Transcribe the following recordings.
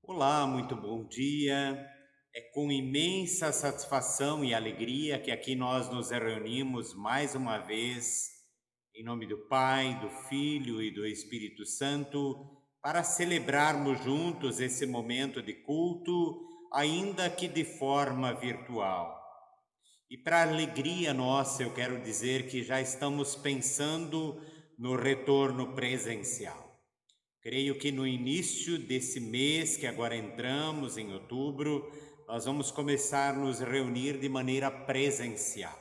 Olá, muito bom dia. É com imensa satisfação e alegria que aqui nós nos reunimos mais uma vez, em nome do Pai, do Filho e do Espírito Santo, para celebrarmos juntos esse momento de culto, ainda que de forma virtual. E para alegria nossa, eu quero dizer que já estamos pensando no retorno presencial. Creio que no início desse mês, que agora entramos, em outubro, nós vamos começar a nos reunir de maneira presencial.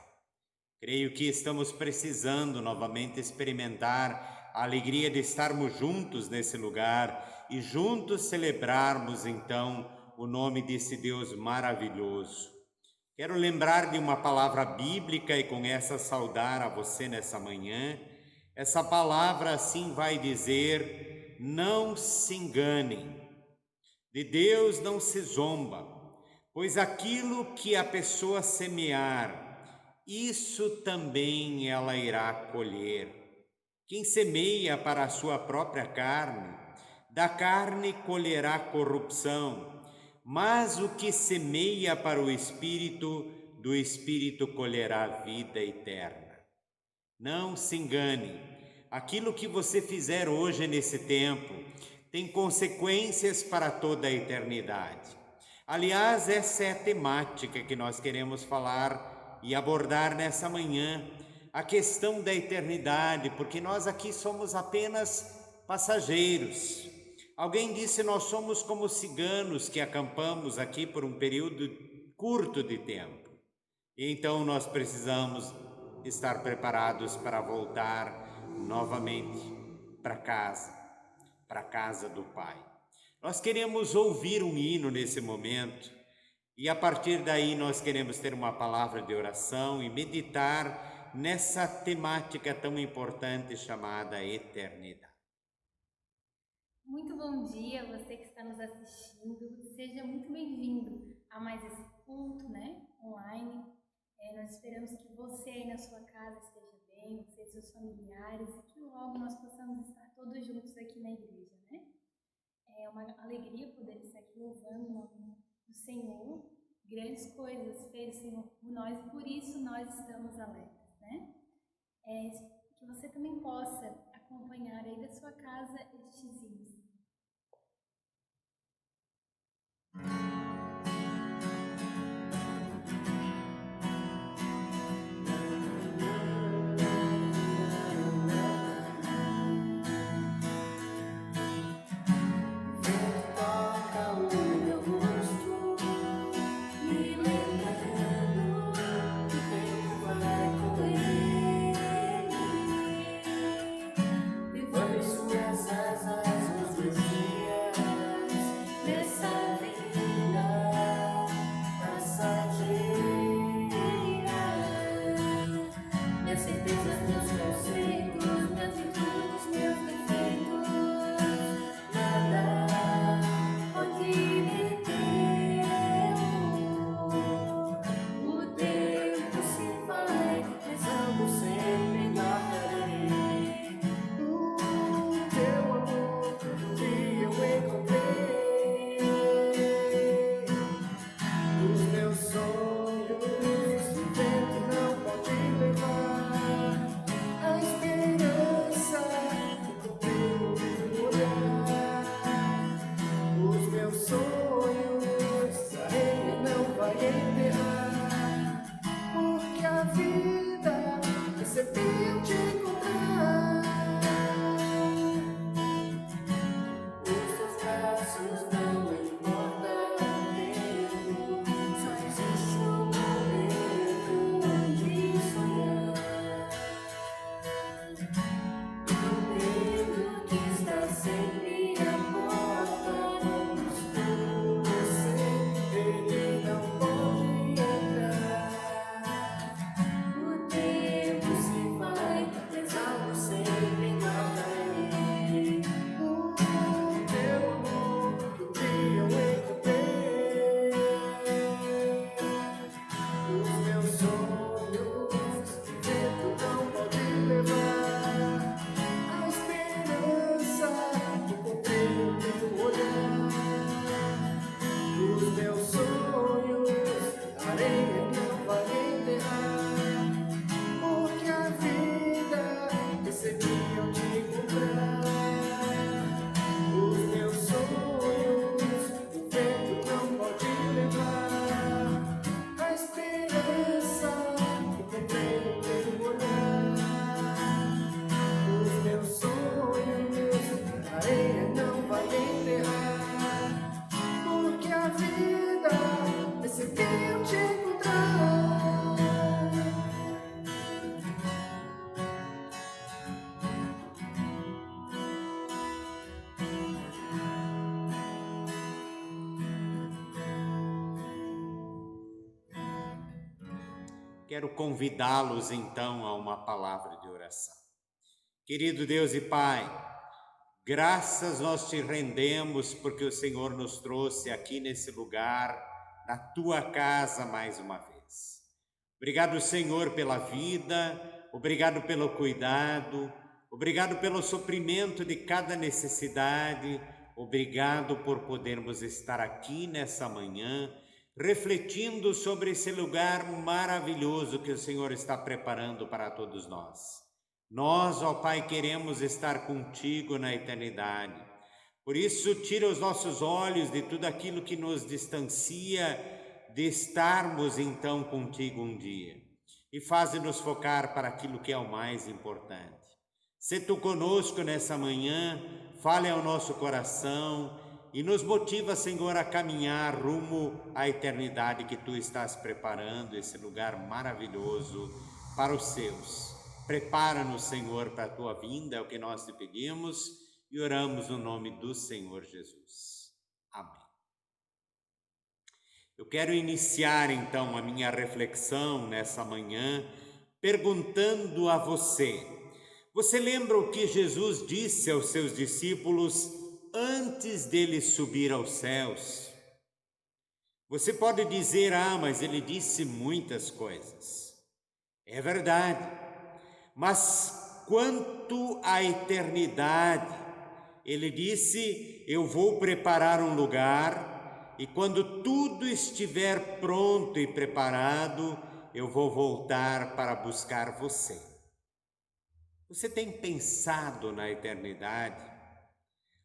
Creio que estamos precisando novamente experimentar a alegria de estarmos juntos nesse lugar e juntos celebrarmos então o nome desse Deus maravilhoso. Quero lembrar de uma palavra bíblica e com essa saudar a você nessa manhã. Essa palavra assim vai dizer: não se enganem, de Deus não se zomba, pois aquilo que a pessoa semear, isso também ela irá colher. Quem semeia para a sua própria carne, da carne colherá corrupção, mas o que semeia para o Espírito, do Espírito colherá vida eterna. Não se engane, aquilo que você fizer hoje nesse tempo tem consequências para toda a eternidade. Aliás, essa é a temática que nós queremos falar e abordar nessa manhã, a questão da eternidade, porque nós aqui somos apenas passageiros. Alguém disse: nós somos como ciganos que acampamos aqui por um período curto de tempo. E então nós precisamos estar preparados para voltar novamente para casa do Pai. Nós queremos ouvir um hino nesse momento e a partir daí nós queremos ter uma palavra de oração e meditar nessa temática tão importante chamada eternidade. Muito bom dia, você que está nos assistindo. Seja muito bem-vindo a mais esse culto, online. Nós esperamos que você aí na sua casa esteja bem, você e seus familiares, e que logo nós possamos estar todos juntos aqui na igreja, né? É uma alegria poder estar aqui louvando o nome do Senhor. Grandes coisas fez o Senhor por nós e por isso nós estamos alegres, né? Que você também possa acompanhar aí da sua casa estes hinos. Suas asas nos dias dessa vida. quero convidá-los então a uma palavra de oração. Querido Deus e Pai, graças nós te rendemos porque o Senhor nos trouxe aqui nesse lugar, na tua casa mais uma vez. Obrigado, Senhor, pela vida, obrigado pelo cuidado, obrigado pelo suprimento de cada necessidade, obrigado por podermos estar aqui nessa manhã, refletindo sobre esse lugar maravilhoso que o Senhor está preparando para todos nós. Nós, ó Pai, queremos estar contigo na eternidade. Por isso, tira os nossos olhos de tudo aquilo que nos distancia de estarmos então contigo um dia. E faze-nos focar para aquilo que é o mais importante. Se tu conosco nessa manhã, fale ao nosso coração e nos motiva, Senhor, a caminhar rumo à eternidade que tu estás preparando, esse lugar maravilhoso para os seus. Prepara-nos, Senhor, para a tua vinda, é o que nós te pedimos e oramos no nome do Senhor Jesus. Amém. Eu quero iniciar então a minha reflexão nessa manhã perguntando a você. Você lembra o que Jesus disse aos seus discípulos antes dele subir aos céus? Você pode dizer, mas ele disse muitas coisas. É verdade, mas quanto à eternidade, ele disse, eu vou preparar um lugar e quando tudo estiver pronto e preparado, eu vou voltar para buscar você. Você tem pensado na eternidade?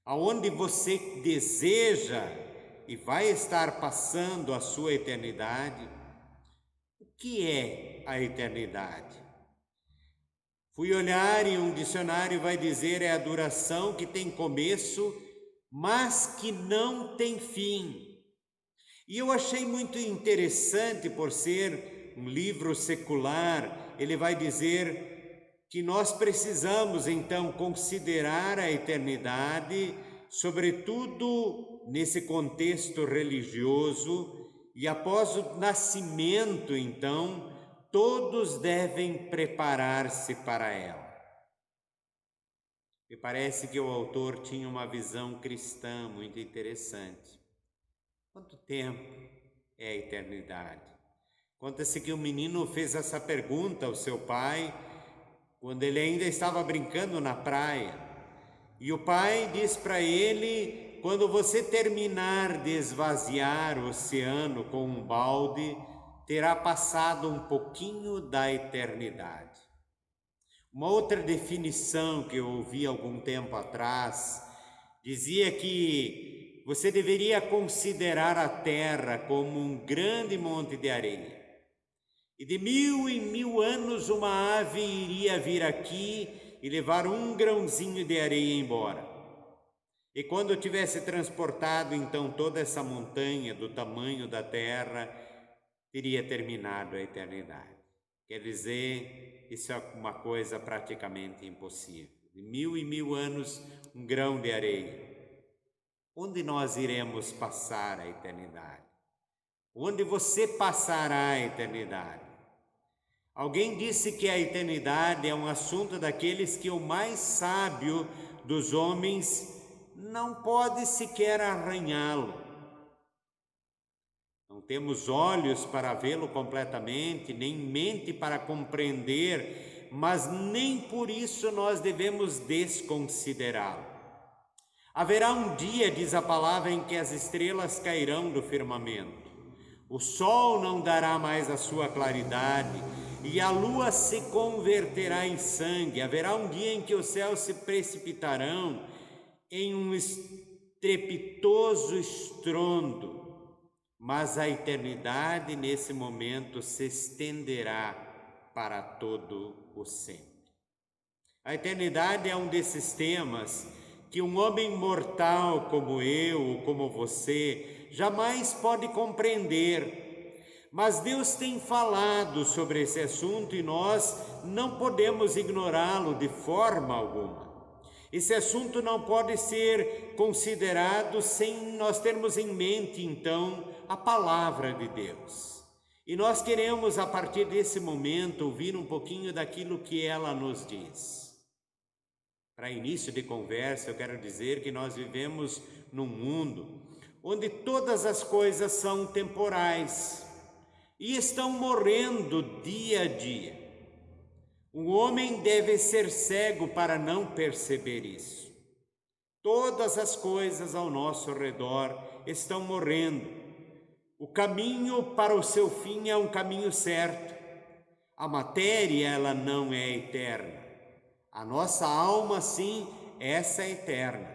Aonde você deseja e vai estar passando a sua eternidade? O que é a eternidade? Fui olhar e um dicionário vai dizer é a duração que tem começo, mas que não tem fim. E eu achei muito interessante por ser um livro secular, ele vai dizer que nós precisamos então considerar a eternidade, sobretudo nesse contexto religioso, e após o nascimento então, todos devem preparar-se para ela. Me parece que o autor tinha uma visão cristã muito interessante. Quanto tempo é a eternidade? Conta-se que um menino fez essa pergunta ao seu pai, quando ele ainda estava brincando na praia. E o pai diz para ele, quando você terminar de esvaziar o oceano com um balde, terá passado um pouquinho da eternidade. Uma outra definição que eu ouvi algum tempo atrás, dizia que você deveria considerar a terra como um grande monte de areia. E de 1000 em 1000 anos uma ave iria vir aqui e levar um grãozinho de areia embora. E quando tivesse transportado então toda essa montanha do tamanho da terra, teria terminado a eternidade. Quer dizer, isso é uma coisa praticamente impossível. De 1000 em 1000 anos, um grão de areia. Onde nós iremos passar a eternidade? Onde você passará a eternidade? Alguém disse que a eternidade é um assunto daqueles que o mais sábio dos homens não pode sequer arranhá-lo. Não temos olhos para vê-lo completamente, nem mente para compreender, mas nem por isso nós devemos desconsiderá-lo. Haverá um dia, diz a palavra, em que as estrelas cairão do firmamento. O sol não dará mais a sua claridade e a lua se converterá em sangue. Haverá um dia em que os céus se precipitarão em um estrepitoso estrondo, mas a eternidade nesse momento se estenderá para todo o sempre. A eternidade é um desses temas que um homem mortal como eu ou como você jamais pode compreender. Mas Deus tem falado sobre esse assunto e nós não podemos ignorá-lo de forma alguma. Esse assunto não pode ser considerado sem nós termos em mente, então, a palavra de Deus. E nós queremos, a partir desse momento, ouvir um pouquinho daquilo que ela nos diz. Para início de conversa, eu quero dizer que nós vivemos num mundo onde todas as coisas são temporais e estão morrendo dia a dia. O homem deve ser cego para não perceber isso. Todas as coisas ao nosso redor estão morrendo. O caminho para o seu fim é um caminho certo. A matéria, ela não é eterna. A nossa alma, sim, essa é eterna.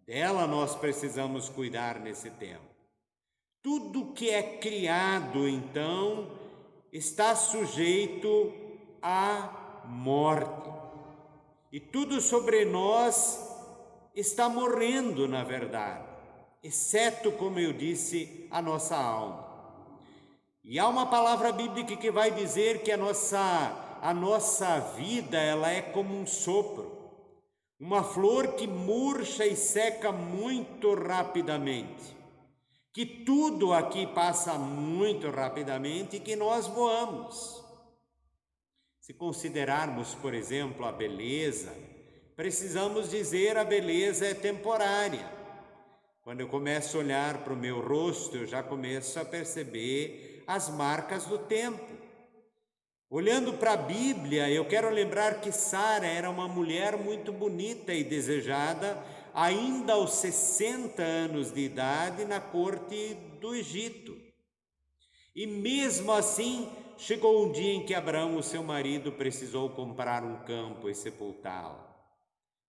Dela nós precisamos cuidar nesse tempo. Tudo que é criado, então, está sujeito à morte. E tudo sobre nós está morrendo, na verdade, exceto, como eu disse, a nossa alma. E há uma palavra bíblica que vai dizer que a nossa vida, ela é como um sopro, uma flor que murcha e seca muito rapidamente, que tudo aqui passa muito rapidamente e que nós voamos. Se considerarmos, por exemplo, a beleza, precisamos dizer a beleza é temporária. Quando eu começo a olhar para o meu rosto, eu já começo a perceber as marcas do tempo. Olhando para a Bíblia, eu quero lembrar que Sara era uma mulher muito bonita e desejada, ainda aos 60 anos de idade, na corte do Egito. E mesmo assim, chegou um dia em que Abraão, o seu marido, precisou comprar um campo e sepultá-la.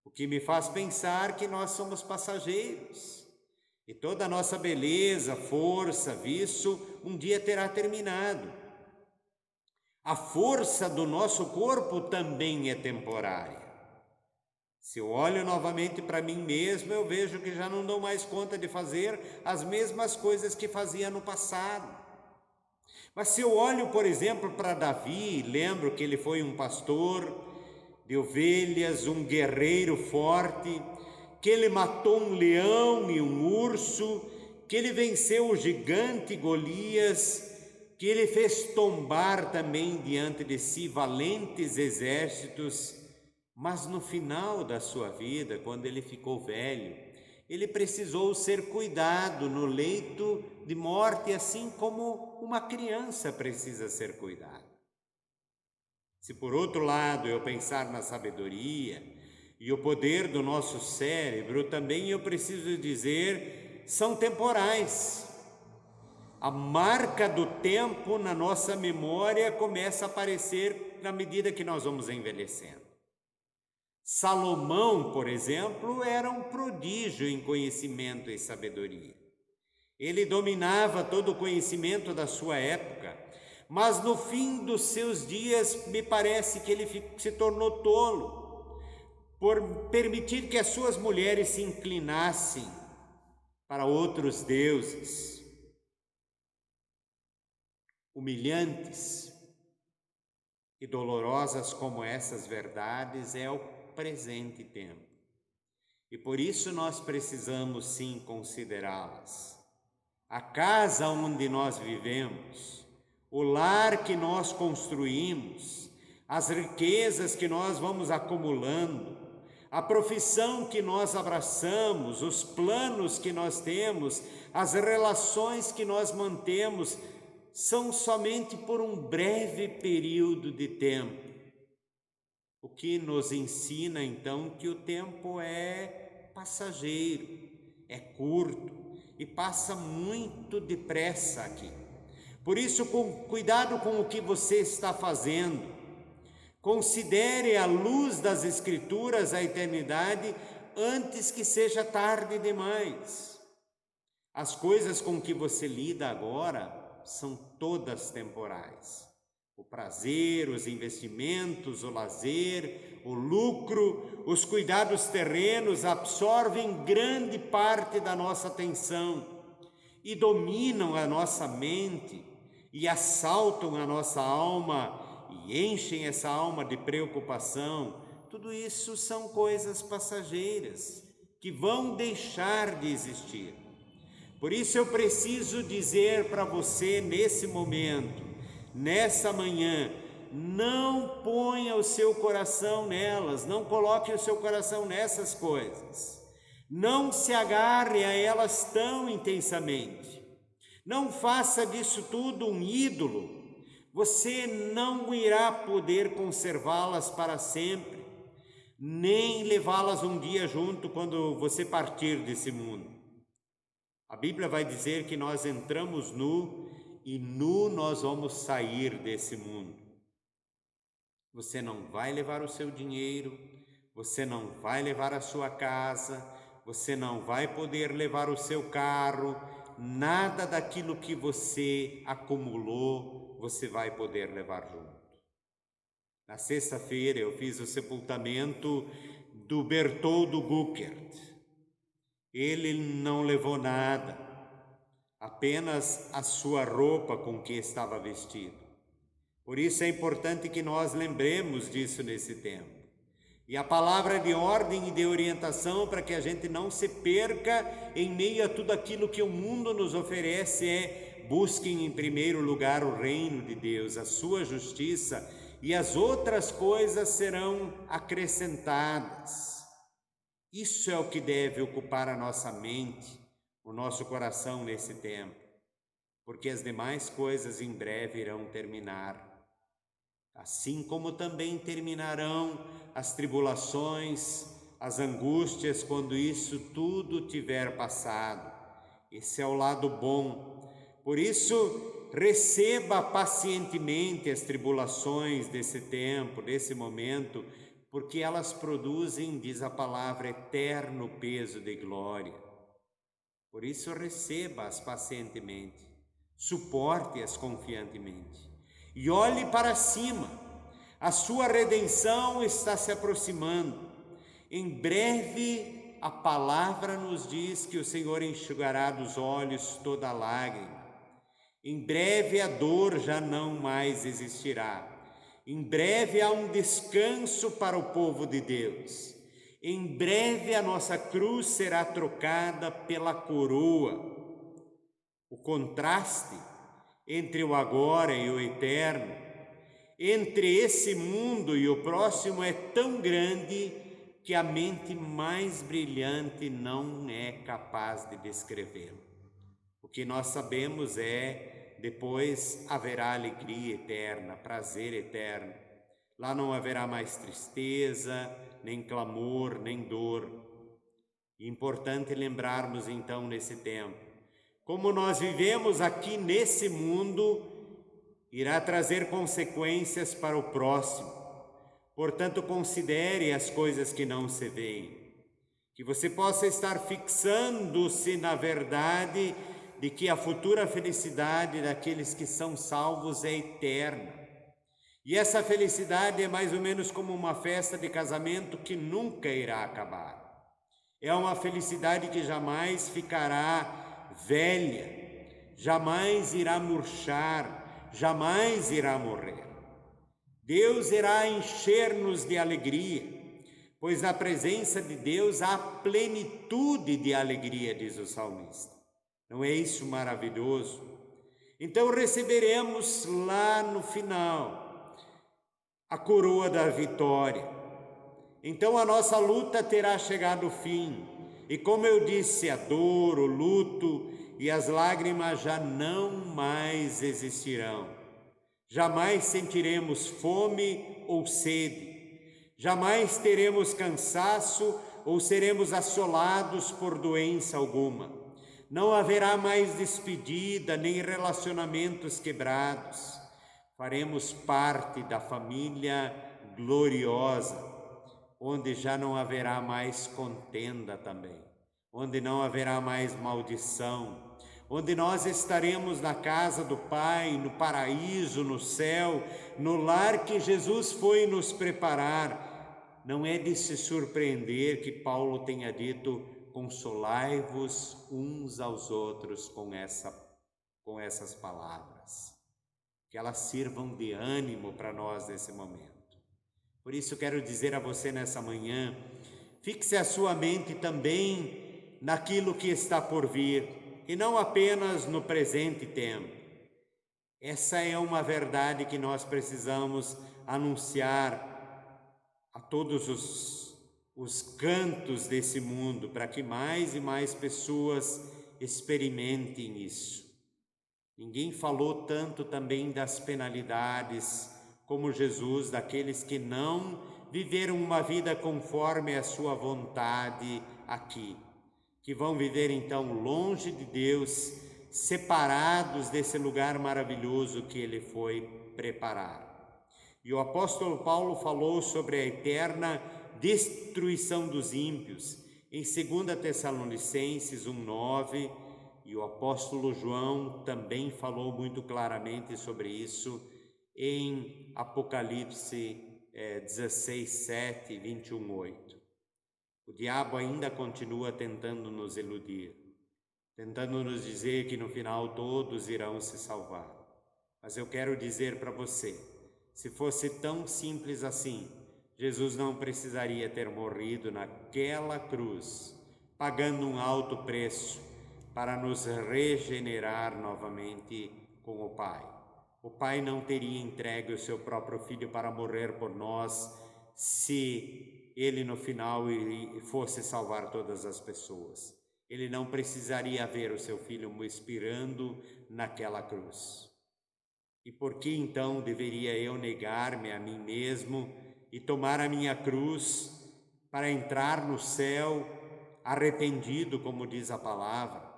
O que me faz pensar que nós somos passageiros. E toda a nossa beleza, força, vício, um dia terá terminado. A força do nosso corpo também é temporária. Se eu olho novamente para mim mesmo, eu vejo que já não dou mais conta de fazer as mesmas coisas que fazia no passado. Mas se eu olho, por exemplo, para Davi, lembro que ele foi um pastor de ovelhas, um guerreiro forte, que ele matou um leão e um urso, que ele venceu o gigante Golias, que ele fez tombar também diante de si valentes exércitos, mas no final da sua vida, quando ele ficou velho, ele precisou ser cuidado no leito de morte, assim como uma criança precisa ser cuidada. Se por outro lado eu pensar na sabedoria e o poder do nosso cérebro, também eu preciso dizer, são temporais. A marca do tempo na nossa memória começa a aparecer na medida que nós vamos envelhecendo. Salomão, por exemplo, era um prodígio em conhecimento e sabedoria. Ele dominava todo o conhecimento da sua época, mas no fim dos seus dias me parece que ele se tornou tolo por permitir que as suas mulheres se inclinassem para outros deuses. Humilhantes e dolorosas como essas verdades é o presente tempo. E por isso nós precisamos sim considerá-las. A casa onde nós vivemos, o lar que nós construímos, as riquezas que nós vamos acumulando, a profissão que nós abraçamos, os planos que nós temos, as relações que nós mantemos, são somente por um breve período de tempo. O que nos ensina então que o tempo é passageiro, é curto e passa muito depressa aqui. Por isso, cuidado com o que você está fazendo. Considere à luz das Escrituras a eternidade antes que seja tarde demais. As coisas com que você lida agora são todas temporais. O prazer, os investimentos, o lazer, o lucro, os cuidados terrenos absorvem grande parte da nossa atenção e dominam a nossa mente e assaltam a nossa alma e enchem essa alma de preocupação. Tudo isso são coisas passageiras que vão deixar de existir. Por isso eu preciso dizer para você nesse momento, nessa manhã, não ponha o seu coração nelas, não coloque o seu coração nessas coisas, não se agarre a elas tão intensamente, não faça disso tudo um ídolo, você não irá poder conservá-las para sempre, nem levá-las um dia junto quando você partir desse mundo. A Bíblia vai dizer que nós entramos nu e nu nós vamos sair desse mundo. Você não vai levar o seu dinheiro, você não vai levar a sua casa, você não vai poder levar o seu carro, nada daquilo que você acumulou, você vai poder levar junto. Na sexta-feira eu fiz o sepultamento do Bertoldo Guckert. Ele não levou nada, apenas a sua roupa com que estava vestido. Por isso é importante que nós lembremos disso nesse tempo. E a palavra de ordem e de orientação para que a gente não se perca em meio a tudo aquilo que o mundo nos oferece é: busquem em primeiro lugar o reino de Deus, a sua justiça, e as outras coisas serão acrescentadas. Isso é o que deve ocupar a nossa mente, o nosso coração nesse tempo, porque as demais coisas em breve irão terminar, assim como também terminarão as tribulações, as angústias, quando isso tudo tiver passado. Esse é o lado bom. Por isso, receba pacientemente as tribulações desse tempo, desse momento, porque elas produzem, diz a palavra, eterno peso de glória. Por isso receba-as pacientemente, suporte-as confiantemente e olhe para cima. A sua redenção está se aproximando. Em breve a palavra nos diz que o Senhor enxugará dos olhos toda lágrima. Em breve a dor já não mais existirá. Em breve há um descanso para o povo de Deus. Em breve a nossa cruz será trocada pela coroa. O contraste entre o agora e o eterno, entre esse mundo e o próximo é tão grande que a mente mais brilhante não é capaz de descrevê-lo. O que nós sabemos é: depois haverá alegria eterna, prazer eterno. Lá não haverá mais tristeza, nem clamor, nem dor. Importante lembrarmos então nesse tempo, como nós vivemos aqui nesse mundo, irá trazer consequências para o próximo. Portanto, considere as coisas que não se veem, que você possa estar fixando-se na verdade de que a futura felicidade daqueles que são salvos é eterna. E essa felicidade é mais ou menos como uma festa de casamento que nunca irá acabar. É uma felicidade que jamais ficará velha, jamais irá murchar, jamais irá morrer. Deus irá encher-nos de alegria, pois na presença de Deus há plenitude de alegria, diz o salmista. Não é isso maravilhoso? Então receberemos lá no final a coroa da vitória. Então a nossa luta terá chegado ao fim. E como eu disse, a dor, o luto e as lágrimas já não mais existirão. Jamais sentiremos fome ou sede. Jamais teremos cansaço ou seremos assolados por doença alguma. Não haverá mais despedida, nem relacionamentos quebrados. Faremos parte da família gloriosa, onde já não haverá mais contenda também, onde não haverá mais maldição, onde nós estaremos na casa do Pai, no paraíso, no céu, no lar que Jesus foi nos preparar. Não é de se surpreender que Paulo tenha dito: consolai-vos uns aos outros com essas palavras, que elas sirvam de ânimo para nós nesse momento. Por isso quero dizer a você nessa manhã, fixe a sua mente também naquilo que está por vir. e não apenas no presente tempo. Essa é uma verdade que nós precisamos anunciar a todos os cantos desse mundo, para que mais e mais pessoas experimentem isso. Ninguém falou tanto também das penalidades como Jesus, daqueles que não viveram uma vida conforme a sua vontade aqui, que vão viver então longe de Deus, separados desse lugar maravilhoso que Ele foi preparar. E o apóstolo Paulo falou sobre a eterna destruição dos ímpios, em 2 Tessalonicenses 1:9, e o apóstolo João também falou muito claramente sobre isso em Apocalipse 16:7, 21:8. O diabo ainda continua tentando nos iludir, tentando nos dizer que no final todos irão se salvar. Mas eu quero dizer para você, se fosse tão simples assim, Jesus não precisaria ter morrido naquela cruz, pagando um alto preço para nos regenerar novamente com o Pai. O Pai não teria entregue o seu próprio Filho para morrer por nós, se Ele no final fosse salvar todas as pessoas. Ele não precisaria ver o seu Filho expirando naquela cruz. E por que então deveria eu negar-me a mim mesmo e tomar a minha cruz para entrar no céu arrependido, como diz a palavra?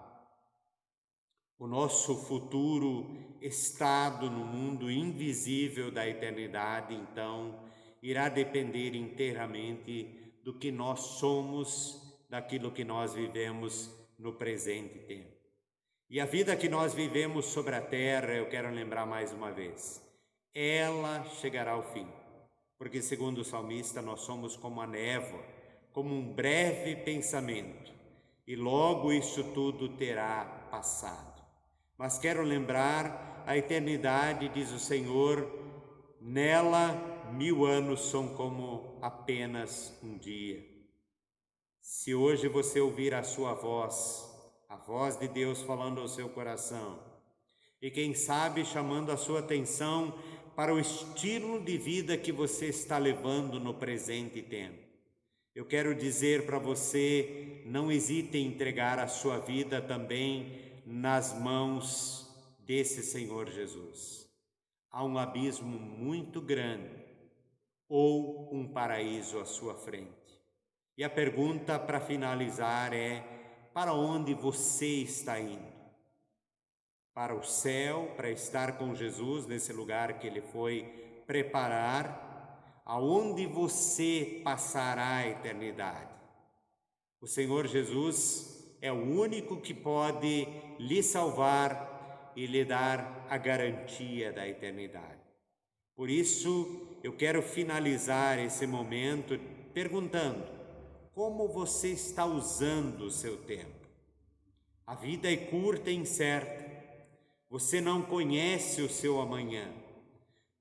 O nosso futuro estado no mundo invisível da eternidade, então, irá depender inteiramente do que nós somos, daquilo que nós vivemos no presente tempo. E a vida que nós vivemos sobre a terra, eu quero lembrar mais uma vez, ela chegará ao fim, porque segundo o salmista, nós somos como a névoa, como um breve pensamento, e logo isso tudo terá passado. Mas quero lembrar, a eternidade, diz o Senhor, nela 1000 anos são como apenas um dia. Se hoje você ouvir a sua voz, a voz de Deus falando ao seu coração, e quem sabe chamando a sua atenção para o estilo de vida que você está levando no presente tempo, eu quero dizer para você, não hesite em entregar a sua vida também nas mãos desse Senhor Jesus. Há um abismo muito grande ou um paraíso à sua frente. E a pergunta para finalizar é: para onde você está indo? Para o céu, para estar com Jesus nesse lugar que Ele foi preparar, aonde você passará a eternidade? O Senhor Jesus é o único que pode lhe salvar e lhe dar a garantia da eternidade. Por isso, eu quero finalizar esse momento perguntando: como você está usando o seu tempo? A vida é curta e incerta. Você não conhece o seu amanhã.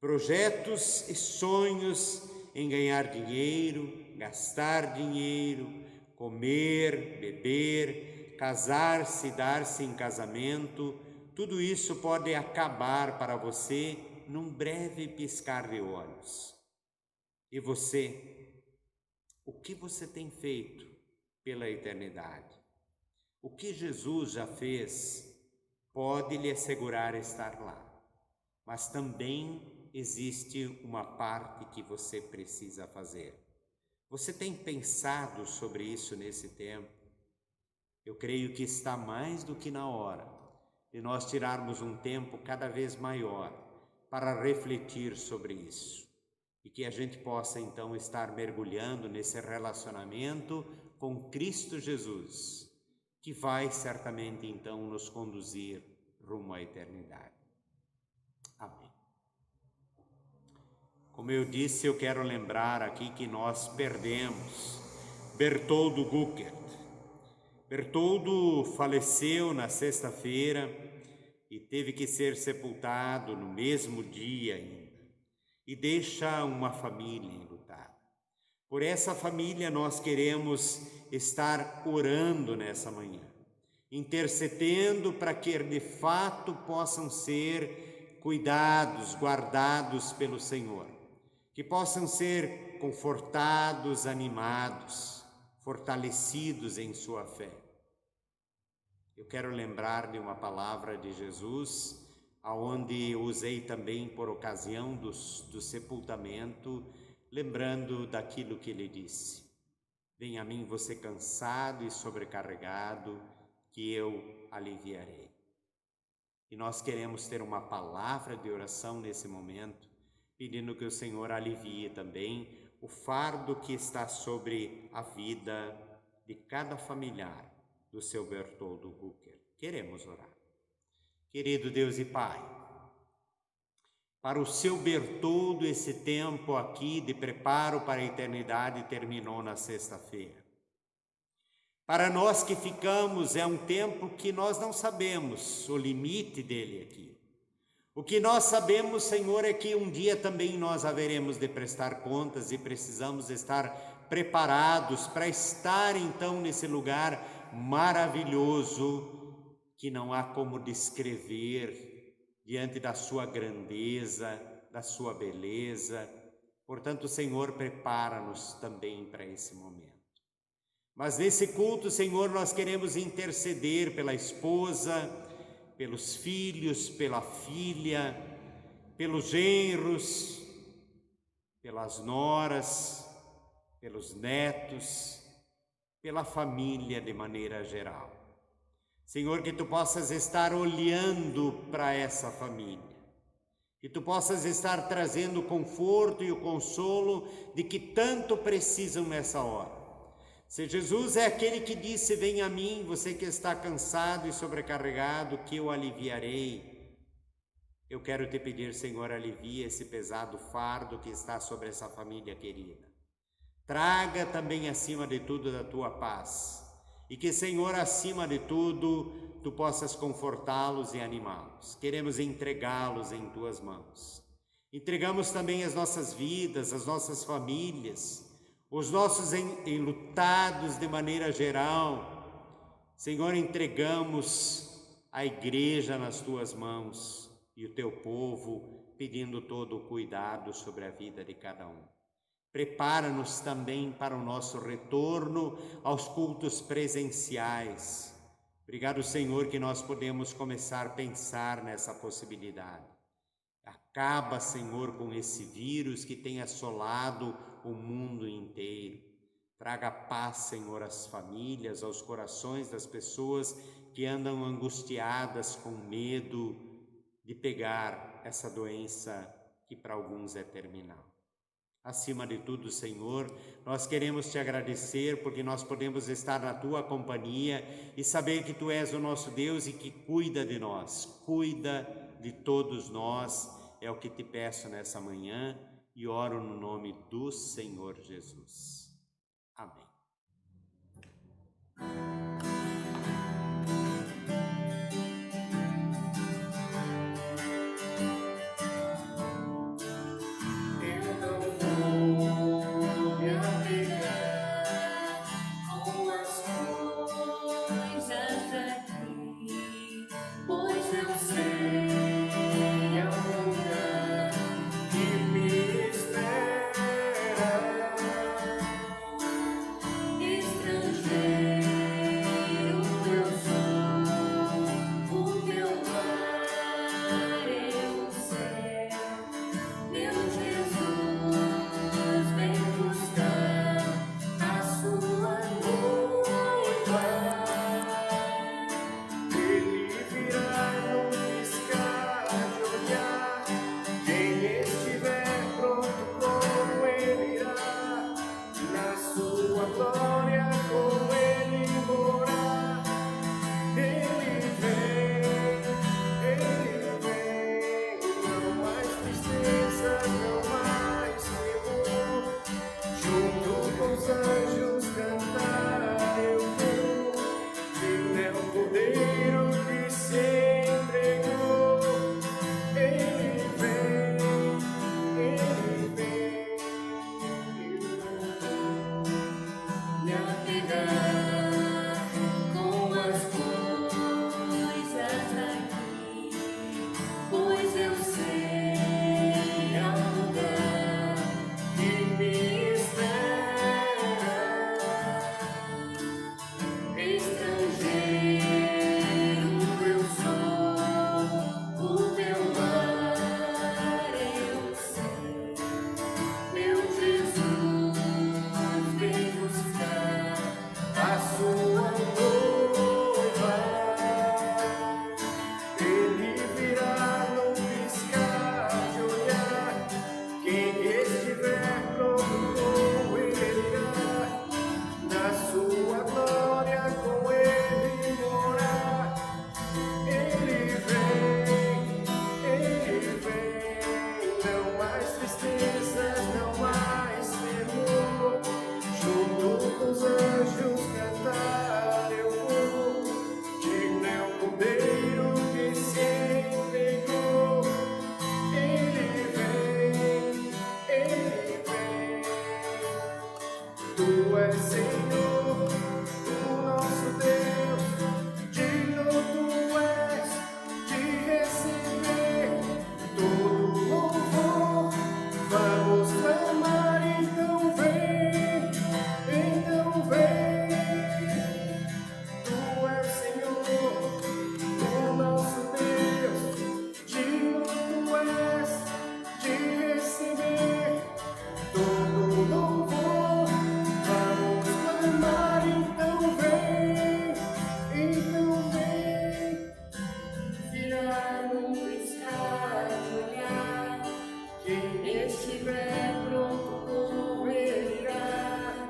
Projetos e sonhos em ganhar dinheiro, gastar dinheiro, comer, beber, casar-se, dar-se em casamento, tudo isso pode acabar para você num breve piscar de olhos. E você? O que você tem feito pela eternidade? O que Jesus já fez pode lhe assegurar estar lá, mas também existe uma parte que você precisa fazer. Você tem pensado sobre isso nesse tempo? Eu creio que está mais do que na hora de nós tirarmos um tempo cada vez maior para refletir sobre isso. E que a gente possa então estar mergulhando nesse relacionamento com Cristo Jesus, que vai certamente então nos conduzir rumo à eternidade. Amém. Como eu disse, eu quero lembrar aqui que nós perdemos Bertoldo Guckert. Bertoldo faleceu na sexta-feira e teve que ser sepultado no mesmo dia ainda, e deixa uma família enlutada. Por essa família nós queremos estar orando nessa manhã, intercedendo para que de fato possam ser cuidados, guardados pelo Senhor, que possam ser confortados, animados, fortalecidos em sua fé. Eu quero lembrar de uma palavra de Jesus, aonde usei também por ocasião do sepultamento, lembrando daquilo que ele disse: venha a mim você cansado e sobrecarregado, que eu aliviarei. E nós queremos ter uma palavra de oração nesse momento, pedindo que o Senhor alivie também o fardo que está sobre a vida de cada familiar do seu Bertoldo Rucker. Queremos orar. Querido Deus e Pai, para o seu Bertoldo esse tempo aqui de preparo para a eternidade terminou na sexta-feira. Para nós que ficamos, é um tempo que nós não sabemos o limite dele aqui. O que nós sabemos, Senhor, é que um dia também nós haveremos de prestar contas e precisamos estar preparados para estar então nesse lugar maravilhoso que não há como descrever diante da sua grandeza, da sua beleza. Portanto, Senhor, prepara-nos também para esse momento. Mas nesse culto, Senhor, nós queremos interceder pela esposa, pelos filhos, pela filha, pelos genros, pelas noras, pelos netos, pela família de maneira geral. Senhor, que Tu possas estar olhando para essa família, que Tu possas estar trazendo o conforto e o consolo de que tanto precisam nessa hora. Se Jesus é aquele que disse: venha a mim, você que está cansado e sobrecarregado, que eu aliviarei. Eu quero te pedir, Senhor, alivia esse pesado fardo que está sobre essa família querida. Traga também acima de tudo da Tua paz. E que, Senhor, acima de tudo, Tu possas confortá-los e animá-los. Queremos entregá-los em Tuas mãos. Entregamos também as nossas vidas, as nossas famílias, os nossos enlutados de maneira geral. Senhor, entregamos a igreja nas Tuas mãos e o Teu povo, pedindo todo o cuidado sobre a vida de cada um. Prepara-nos também para o nosso retorno aos cultos presenciais. Obrigado, Senhor, que nós podemos começar a pensar nessa possibilidade. Acaba, Senhor, com esse vírus que tem assolado o mundo inteiro. Traga paz, Senhor, às famílias, aos corações das pessoas que andam angustiadas com medo de pegar essa doença que para alguns é terminal. Acima de tudo, Senhor, nós queremos Te agradecer porque nós podemos estar na Tua companhia e saber que Tu és o nosso Deus e que cuida de nós, cuida de todos nós. É o que Te peço nessa manhã e oro no nome do Senhor Jesus. Amém. tristezas, não mais temor. Junto com os anjos cantar eu vou, digno é o Cordeiro que se entregou. Ele vem, Tu és Senhor, o nosso Deus, digno Tu és de receber todo louvor. Vamos clamar, então vem, Tu és Senhor, o nosso Deus, digno Tu és de receber todo louvor. Vamos clamar, então vem, virá num piscar de olhar. Quem estiver pronto correrá,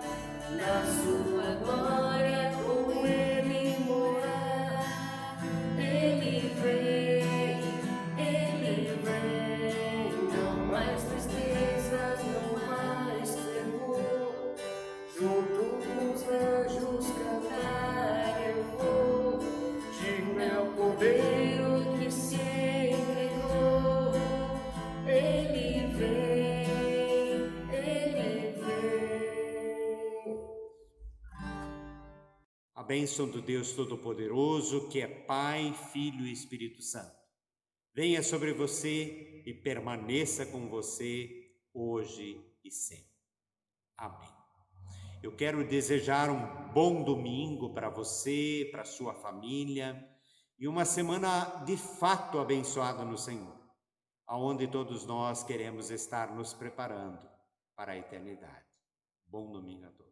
na sua glória com Ele morar. Ele vem, não mais tristezas, não mais temor. Junto com os anjos cantar eu vou, digno é o Cordeiro que se entregou. Ele vem, A bênção do Deus Todo-Poderoso, que é Pai, Filho e Espírito Santo, venha sobre você e permaneça com você hoje e sempre. Amém. Eu quero desejar um bom domingo para você, para sua família e uma semana de fato abençoada no Senhor, aonde todos nós queremos estar nos preparando para a eternidade. Bom domingo a todos.